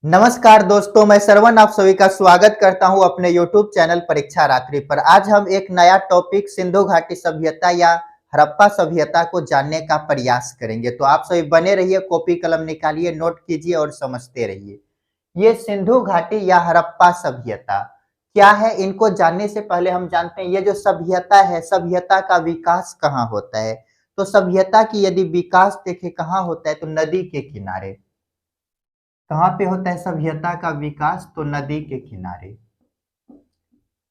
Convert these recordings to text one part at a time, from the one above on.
नमस्कार दोस्तों, मैं श्रवण आप सभी का स्वागत करता हूं अपने YouTube चैनल परीक्षा रात्रि पर। आज हम एक नया टॉपिक सिंधु घाटी सभ्यता या हड़प्पा सभ्यता को जानने का प्रयास करेंगे। तो आप सभी बने रहिए, कॉपी कलम निकालिए, नोट कीजिए और समझते रहिए। ये सिंधु घाटी या हड़प्पा सभ्यता क्या है, इनको जानने से पहले हम जानते हैं ये जो सभ्यता है, सभ्यता का विकास कहाँ होता है। तो सभ्यता की यदि विकास देखें कहाँ होता है तो नदी के किनारे। कहाँ पे होता है सभ्यता का विकास? तो नदी के किनारे।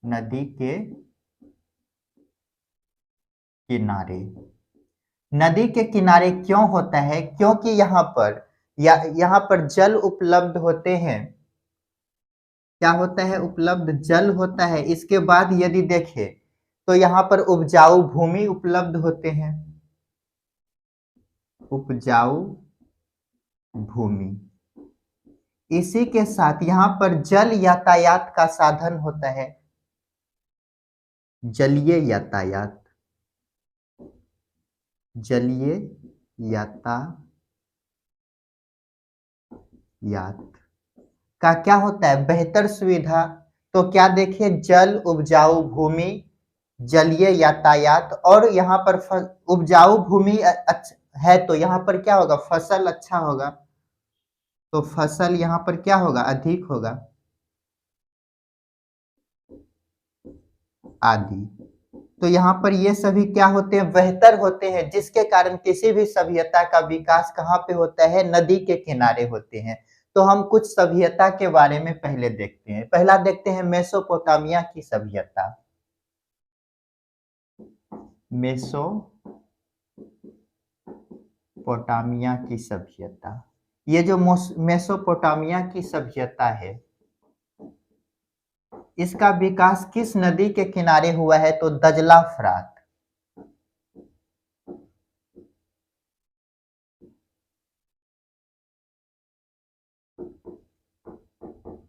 नदी के किनारे। नदी के किनारे क्यों होता है? क्योंकि यहाँ पर जल उपलब्ध होते हैं। क्या होता है? उपलब्ध जल होता है। इसके बाद यदि देखें तो यहाँ पर उपजाऊ भूमि उपलब्ध होते हैं। उपजाऊ भूमि। इसी के साथ यहाँ पर जल यातायात का साधन होता है। जलीय यातायात। जलीय यातायात का क्या होता है? बेहतर सुविधा। तो क्या देखिए, जल, उपजाऊ भूमि, जलीय यातायात और यहाँ पर उपजाऊ भूमि है तो यहाँ पर क्या होगा? फसल अच्छा होगा। तो फसल यहाँ पर क्या होगा? अधिक होगा आदि। तो यहाँ पर ये सभी क्या होते हैं? बेहतर होते हैं, जिसके कारण किसी भी सभ्यता का विकास कहाँ पे होता है? नदी के किनारे होते हैं। तो हम कुछ सभ्यता के बारे में पहले देखते हैं। पहला देखते हैं मेसोपोटामिया की सभ्यता। मेसोपोटामिया की सभ्यता। ये जो मेसोपोटामिया की सभ्यता है, इसका विकास किस नदी के किनारे हुआ है? तो दजला फरात।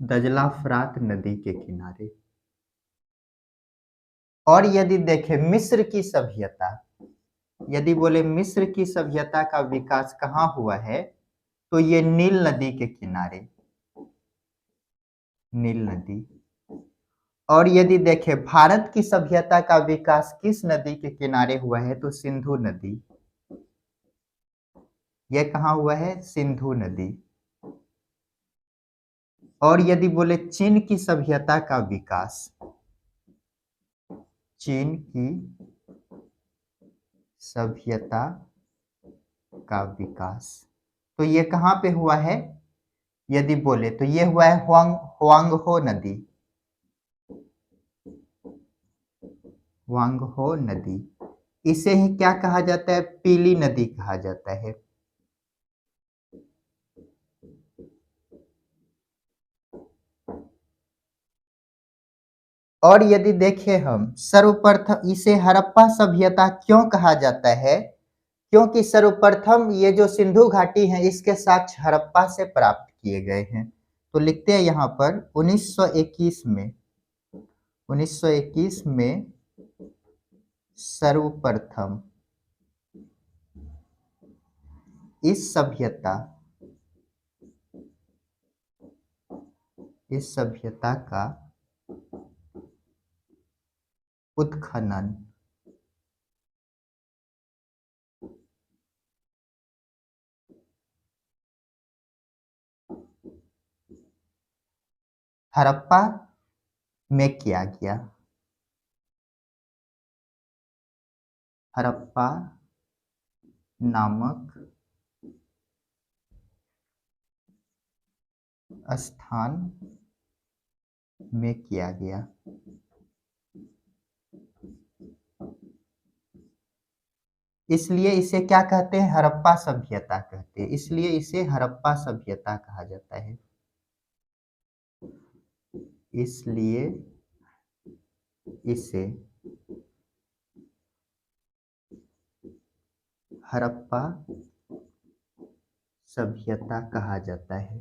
दजला फरात नदी के किनारे। और यदि देखें मिस्र की सभ्यता, यदि बोले मिस्र की सभ्यता का विकास कहाँ हुआ है तो ये नील नदी के किनारे। नील नदी। और यदि देखें भारत की सभ्यता का विकास किस नदी के किनारे हुआ है तो सिंधु नदी। यह कहाँ हुआ है? सिंधु नदी। और यदि बोले चीन की सभ्यता का विकास, चीन की सभ्यता का विकास, तो ये कहाँ पे हुआ है? यदि बोले तो ये हुआ है हुआंगहो नदी। हुआंगहो नदी। इसे ही क्या कहा जाता है? पीली नदी कहा जाता है। और यदि देखें हम सर्वप्रथम इसे हड़प्पा सभ्यता क्यों कहा जाता है? क्योंकि सर्वप्रथम ये जो सिंधु घाटी है इसके साक्ष्य हड़प्पा से प्राप्त किए गए हैं। तो लिखते हैं यहाँ पर 1921 में सर्वप्रथम इस सभ्यता का उत्खनन हड़प्पा में किया गया। हड़प्पा नामक स्थान में किया गया। इसलिए इसे क्या कहते हैं? हड़प्पा सभ्यता कहते हैं। इसलिए इसे हड़प्पा सभ्यता कहा जाता है। इसलिए इसे हड़प्पा सभ्यता कहा जाता है।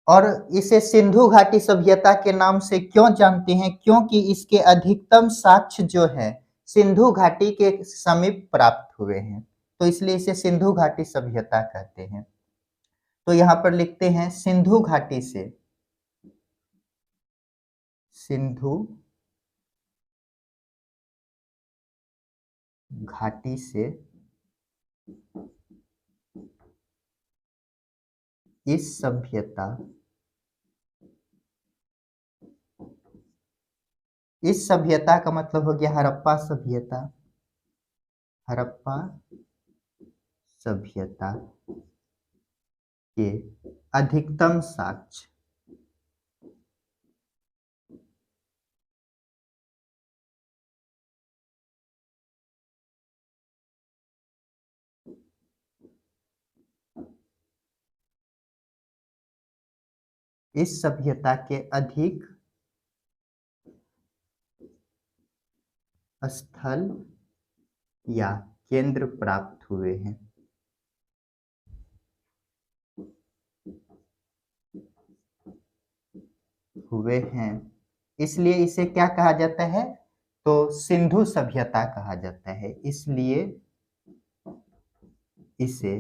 और इसे सिंधु घाटी सभ्यता के नाम से क्यों जानते हैं? क्योंकि इसके अधिकतम साक्ष्य जो है सिंधु घाटी के समीप प्राप्त हुए हैं। तो इसलिए इसे सिंधु घाटी सभ्यता कहते हैं। तो यहाँ पर लिखते हैं सिंधु घाटी से, सिंधु घाटी से इस सभ्यता, इस सभ्यता का मतलब हो गया हड़प्पा सभ्यता, हड़प्पा सभ्यता के अधिकतम साक्ष्य, इस सभ्यता के अधिक स्थल या केंद्र प्राप्त हुए हैं। इसलिए इसे क्या कहा जाता है, तो सिंधु सभ्यता कहा जाता है। इसलिए इसे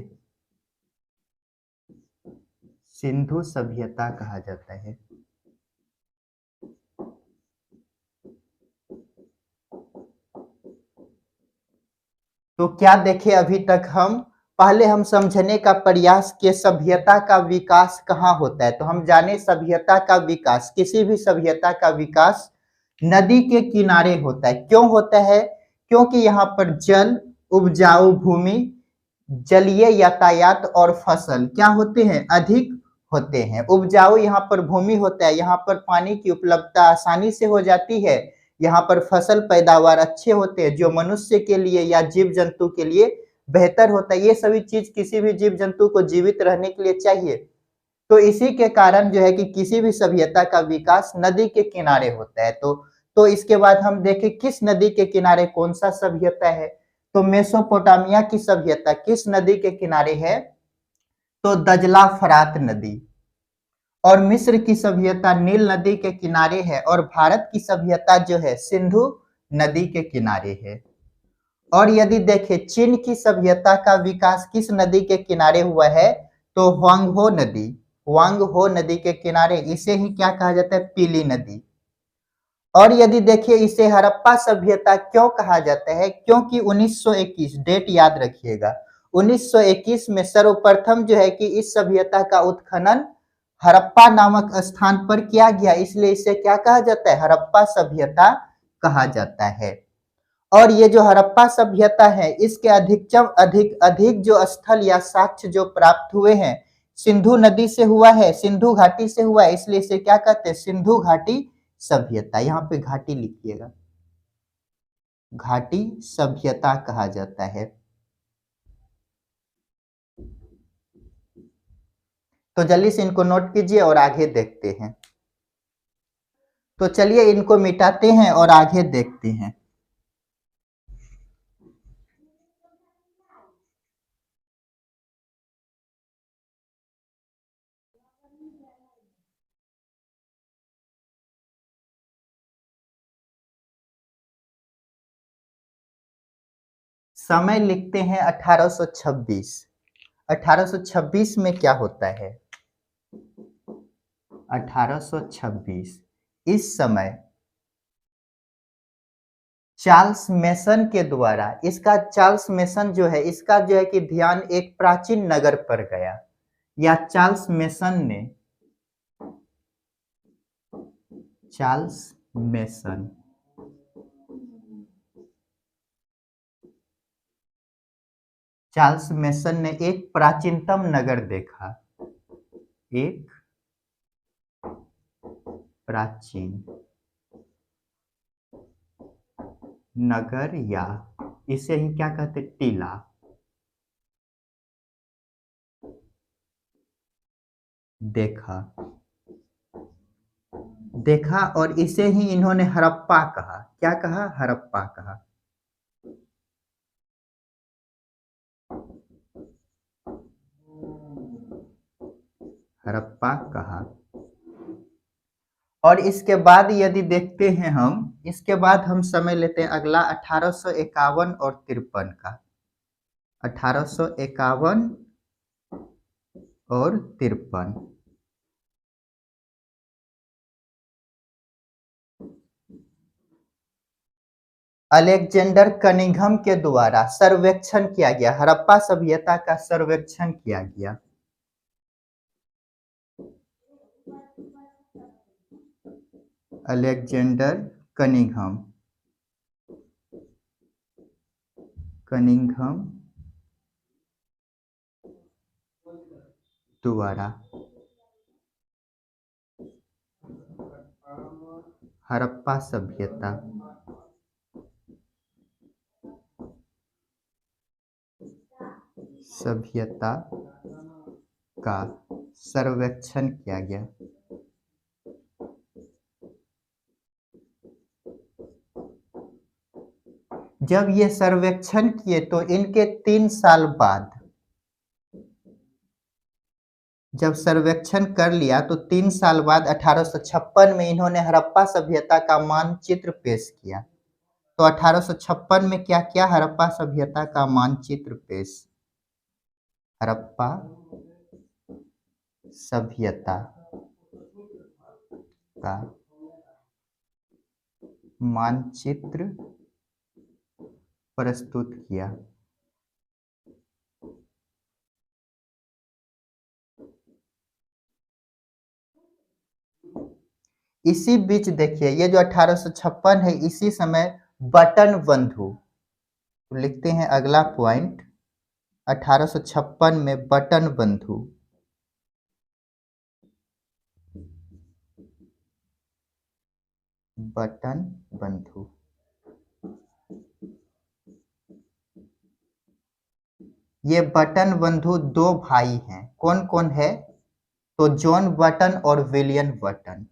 सिंधु सभ्यता कहा जाता है। तो क्या देखे अभी तक हम, पहले हम समझने का प्रयास किए सभ्यता का विकास कहाँ होता है। तो हम जाने सभ्यता का विकास, किसी भी सभ्यता का विकास नदी के किनारे होता है। क्यों होता है, क्योंकि यहाँ पर जल, उपजाऊ भूमि, जलीय यातायात और फसल क्या होते हैं, अधिक होते हैं। उपजाऊ यहाँ पर भूमि होता है, यहाँ पर पानी की उपलब्धता आसानी से हो जाती है, यहाँ पर फसल पैदावार अच्छे होते हैं जो मनुष्य के लिए या जीव जंतु के लिए बेहतर होता है। ये सभी चीज किसी भी जीव जंतु को जीवित रहने के लिए चाहिए। तो इसी के कारण जो है कि किसी भी सभ्यता का विकास नदी के किनारे होता है। तो इसके बाद हम देखें किस नदी के किनारे कौन सा सभ्यता है। तो मेसोपोटामिया की सभ्यता किस नदी के किनारे है, तो दजला फरात नदी। और मिस्र की सभ्यता नील नदी के किनारे है। और भारत की सभ्यता जो है सिंधु नदी के किनारे है। और यदि देखें चीन की सभ्यता का विकास किस नदी के किनारे हुआ है, तो ह्वांगहो नदी, ह्वांगहो नदी के किनारे। इसे ही क्या कहा जाता है, पीली नदी। और यदि देखिए इसे हड़प्पा सभ्यता क्यों कहा जाता है, क्योंकि 1921, डेट याद रखिएगा, 1921 में सर्वप्रथम जो है कि इस सभ्यता का उत्खनन हड़प्पा नामक स्थान पर किया गया। इसलिए इसे क्या कहा जाता है, हड़प्पा सभ्यता कहा जाता है। और ये जो हड़प्पा सभ्यता है इसके अधिक जो स्थल या साक्ष्य जो प्राप्त हुए हैं सिंधु नदी से हुआ है, सिंधु घाटी से हुआ है। इसलिए इसे क्या कहते हैं, सिंधु घाटी सभ्यता। यहाँ पे घाटी लिखिएगा, घाटी सभ्यता कहा जाता है। तो जल्दी से इनको नोट कीजिए और आगे देखते हैं। तो चलिए इनको मिटाते हैं और आगे देखते हैं। समय लिखते हैं 1826। 1826 में क्या होता है, 1826 इस समय चार्ल्स मेसन के द्वारा, इसका चार्ल्स मेसन जो है इसका जो है कि ध्यान एक प्राचीन नगर पर गया, या चार्ल्स मेसन ने, चार्ल्स मेसन चार्ल्स मेसन ने एक प्राचीनतम नगर देखा, एक प्राचीन नगर, या इसे ही क्या कहते, टीला देखा और इसे ही इन्होंने हड़प्पा कहा। क्या कहा, हड़प्पा कहा। हड़प्पा कहा। और इसके बाद यदि देखते हैं हम, इसके बाद हम समय लेते हैं अगला 1851 और 53 का। 1851 और 53। अलेक्जेंडर कनिंघम के द्वारा सर्वेक्षण किया गया, हड़प्पा सभ्यता का सर्वेक्षण किया गया। अलेक्जेंडर कनिंघम द्वारा हड़प्पा सभ्यता का सर्वेक्षण किया गया। जब ये सर्वेक्षण किए तो इनके 3 साल बाद, जब सर्वेक्षण कर लिया तो 3 साल बाद 1856 में इन्होंने हड़प्पा सभ्यता का मानचित्र पेश किया। तो 1856 में क्या किया? हड़प्पा सभ्यता का मानचित्र पेश, हड़प्पा सभ्यता का मानचित्र प्रस्तुत किया। इसी बीच देखिए ये जो 1856 है, इसी समय बटन बंधु, तो लिखते हैं अगला पॉइंट, 1856 में बटन बंधु ये बटन बंधु 2 भाई हैं। कौन कौन है? तो जॉन बटन और William Button.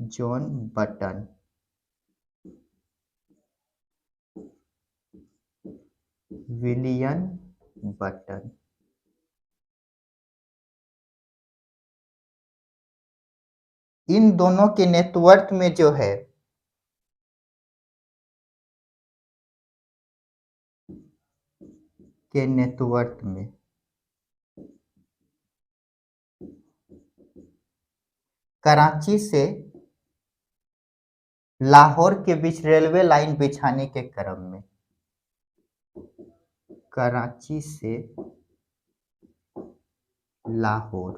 John Button William Button. इन दोनों के नेतृत्व में जो है कराची से लाहौर के बीच रेलवे लाइन बिछाने के क्रम में, कराची से लाहौर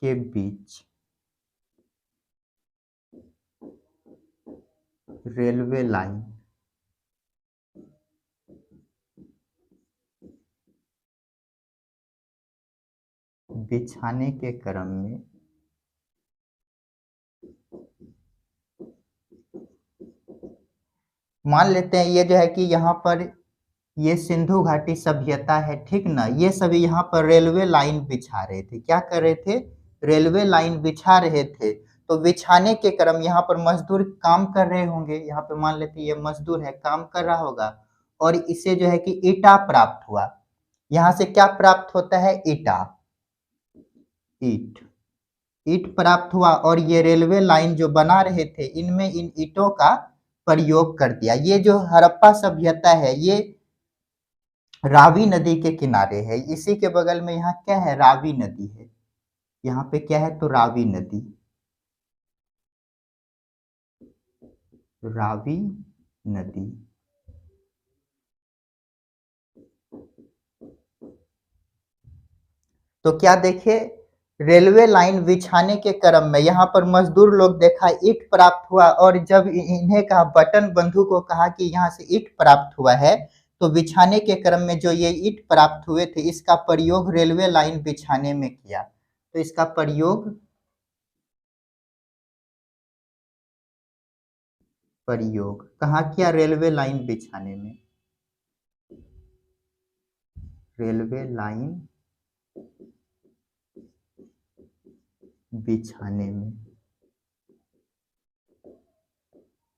के बीच रेलवे लाइन बिछाने के क्रम में मान लेते हैं ये जो है कि यहाँ पर ये सिंधु घाटी सभ्यता है, ठीक ना। ये सभी यहाँ पर रेलवे लाइन बिछा रहे थे। क्या कर रहे थे? रेलवे लाइन बिछा रहे थे। तो बिछाने के क्रम यहाँ पर मजदूर काम कर रहे होंगे। यहाँ पे मान लेते ये मजदूर है, काम कर रहा होगा और इसे जो है कि ईटा प्राप्त हुआ। यहाँ से क्या प्राप्त होता है? ईटा, ईट प्राप्त हुआ और ये रेलवे लाइन जो बना रहे थे इनमें इन ईटों का प्रयोग कर दिया। ये जो हड़प्पा सभ्यता है ये रावी नदी के किनारे है। इसी के बगल में यहाँ क्या है? रावी नदी है। यहाँ पे क्या है? तो रावी नदी, रावी नदी। तो क्या देखे? रेलवे लाइन बिछाने के क्रम में यहाँ पर मजदूर लोग देखा ईट प्राप्त हुआ और जब इन्हें कहा, बटन बंधु को कहा कि यहाँ से ईट प्राप्त हुआ है, तो बिछाने के क्रम में जो ये ईट प्राप्त हुए थे इसका प्रयोग रेलवे लाइन बिछाने में किया। तो इसका प्रयोग कहाँ किया? रेलवे लाइन बिछाने में, रेलवे लाइन बिछाने में।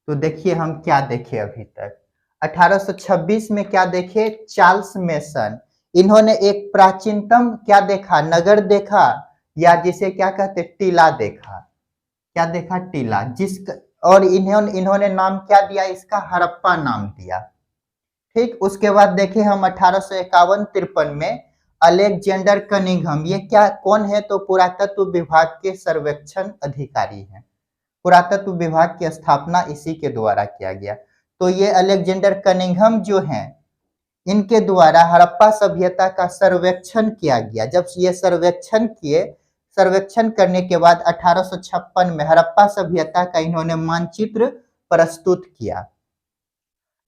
तो देखिए हम क्या देखे अभी तक। 1826 में क्या देखे? चार्ल्स मेसन, इन्होंने एक प्राचीनतम क्या देखा? नगर देखा, या जिसे क्या कहते? टीला देखा। क्या देखा? टीला। और इन्होंने नाम क्या दिया इसका, हड़प्पा नाम दिया। ठीक, उसके बाद देखें हम 1851-53 में अलेक्जेंडर कनिंघम, ये क्या कौन है, तो पुरातत्व विभाग के सर्वेक्षण अधिकारी हैं। पुरातत्व विभाग की स्थापना इसी के द्वारा किया गया। तो ये अलेक्जेंडर कनिंघम जो हैं, इनके द्वारा हड़प्पा सभ्यता का सर्वेक्षण किया गया। जब ये सर्वेक्षण किए, सर्वेक्षण करने के बाद 1856 में हड़प्पा सभ्यता का इन्होंने मानचित्र प्रस्तुत किया।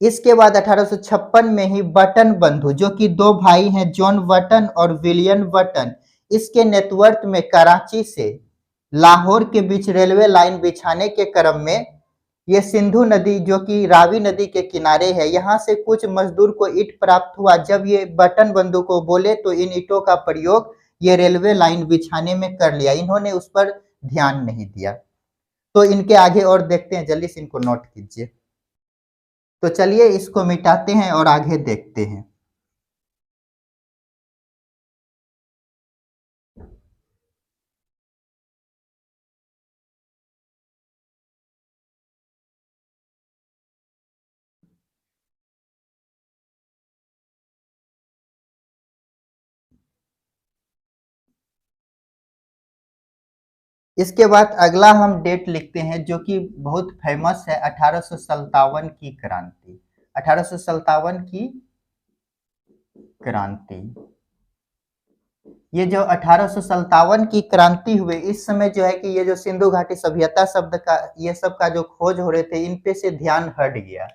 इसके बाद 1856 में ही बटन बंधु, जो कि दो भाई हैं, जॉन बटन और विलियम बटन, इसके नेतृत्व में कराची से लाहौर के बीच रेलवे लाइन बिछाने के क्रम में ये सिंधु नदी, जो कि रावी नदी के किनारे है, यहाँ से कुछ मजदूर को ईंट प्राप्त हुआ। जब ये बटन बंधु को बोले तो इन ईंटों का प्रयोग ये रेलवे लाइन बिछाने में कर लिया, इन्होंने उस पर ध्यान नहीं दिया। तो इनके आगे और देखते हैं, जल्दी से इनको नोट कीजिए। तो चलिए इसको मिटाते हैं और आगे देखते हैं। इसके बाद अगला हम डेट लिखते हैं जो कि बहुत फेमस है, 1857 की क्रांति। 1857 की क्रांति, ये जो 1857 की क्रांति हुए, इस समय जो है कि ये जो सिंधु घाटी सभ्यता शब्द का, ये सब का जो खोज हो रहे थे, इन पे से ध्यान हट गया।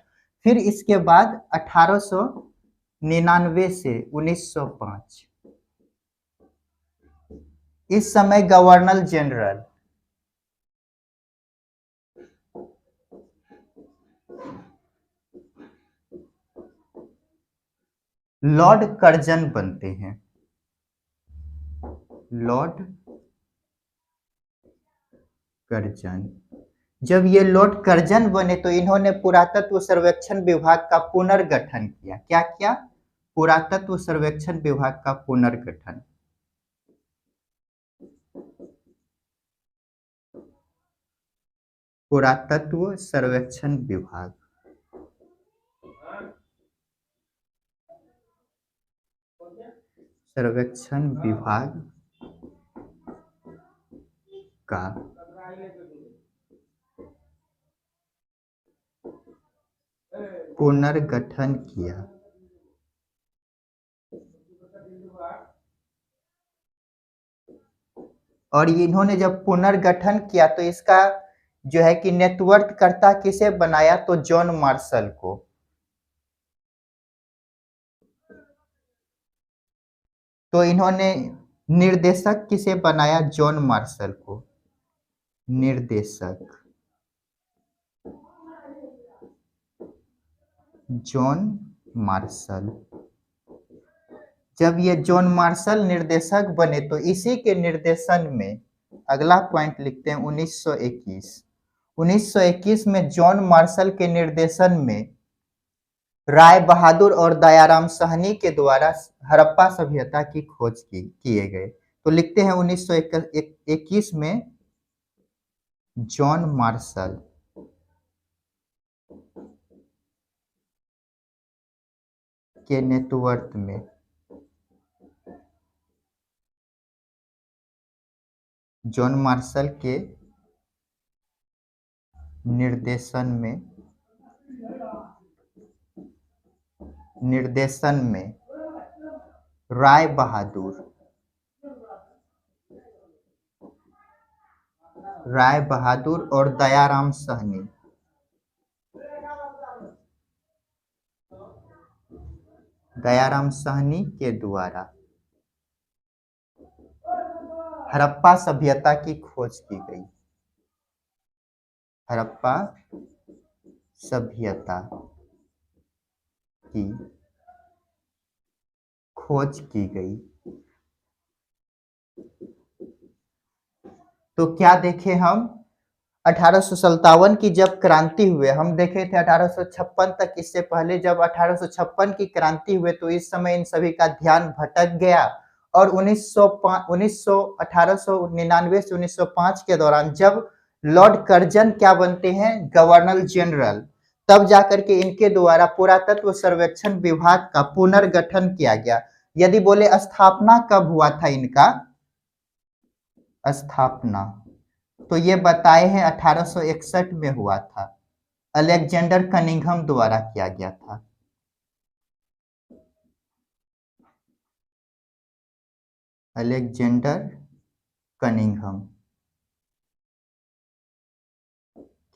फिर इसके बाद 1899 से 1905, इस समय गवर्नर जनरल लॉर्ड कर्जन बनते हैं। लॉर्ड कर्जन, जब ये लॉर्ड कर्जन बने तो इन्होंने पुरातत्व सर्वेक्षण विभाग का पुनर्गठन किया। क्या किया? पुरातत्व सर्वेक्षण विभाग का पुनर्गठन। पुरातत्व सर्वेक्षण विभाग, सर्वेक्षण विभाग का पुनर्गठन किया। और इन्होंने जब पुनर्गठन किया तो इसका जो है कि नेतृत्वकर्ता किसे बनाया, तो जॉन मार्शल को। तो इन्होंने निर्देशक किसे बनाया, जॉन मार्शल को निर्देशक, जॉन मार्शल। जब ये जॉन मार्शल निर्देशक बने तो इसी के निर्देशन में अगला पॉइंट लिखते हैं 1921। 1921 में जॉन मार्शल के निर्देशन में राय बहादुर और दयाराम साहनी के द्वारा हड़प्पा सभ्यता की खोज किए गए। तो लिखते हैं 1921 में जॉन मार्शल के नेतृत्व में जॉन मार्शल के निर्देशन में राय बहादुर और दयाराम साहनी के द्वारा हड़प्पा सभ्यता की खोज की गई। हड़प्पा सभ्यता की खोज की गई। तो क्या देखे हम, 1857 की जब क्रांति हुए, हम देखे थे 1856 तक। इससे पहले जब 1856 की क्रांति हुए तो इस समय इन सभी का ध्यान भटक गया। और 1899 से 1905 के दौरान जब लॉर्ड कर्जन क्या बनते हैं, गवर्नर जनरल। तब जाकर के इनके द्वारा पुरातत्व सर्वेक्षण विभाग का पुनर्गठन किया गया। यदि बोले स्थापना कब हुआ था इनका, स्थापना, तो ये बताए हैं 1861 में हुआ था, अलेक्जेंडर कनिंघम द्वारा किया गया था। अलेक्जेंडर कनिंघम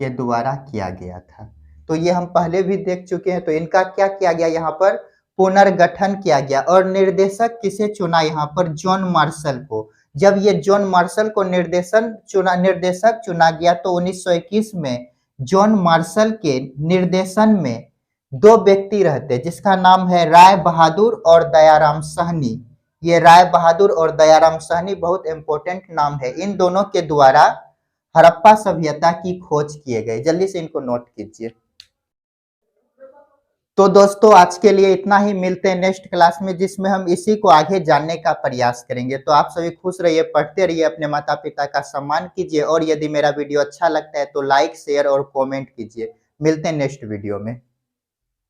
के द्वारा किया गया था। तो ये हम पहले भी देख चुके हैं। तो इनका क्या किया गया, यहाँ पर पुनर्गठन किया गया। और निर्देशक किसे चुना, यहाँ पर जॉन मार्शल को। जब ये जॉन मार्शल को निर्देशक चुना गया तो 1921 में जॉन मार्शल के निर्देशन में दो व्यक्ति रहते, जिसका नाम है राय बहादुर और दयाराम साहनी। ये राय बहादुर और दयाराम साहनी बहुत इंपॉर्टेंट नाम है। इन दोनों के द्वारा हड़प्पा सभ्यता की खोज किए गए। जल्दी से इनको नोट कीजिए। तो दोस्तों आज के लिए इतना ही, मिलते हैं नेक्स्ट क्लास में जिसमें हम इसी को आगे जानने का प्रयास करेंगे। तो आप सभी खुश रहिए, पढ़ते रहिए, अपने माता पिता का सम्मान कीजिए और यदि मेरा वीडियो अच्छा लगता है तो लाइक शेयर और कमेंट कीजिए। मिलते हैं नेक्स्ट वीडियो में।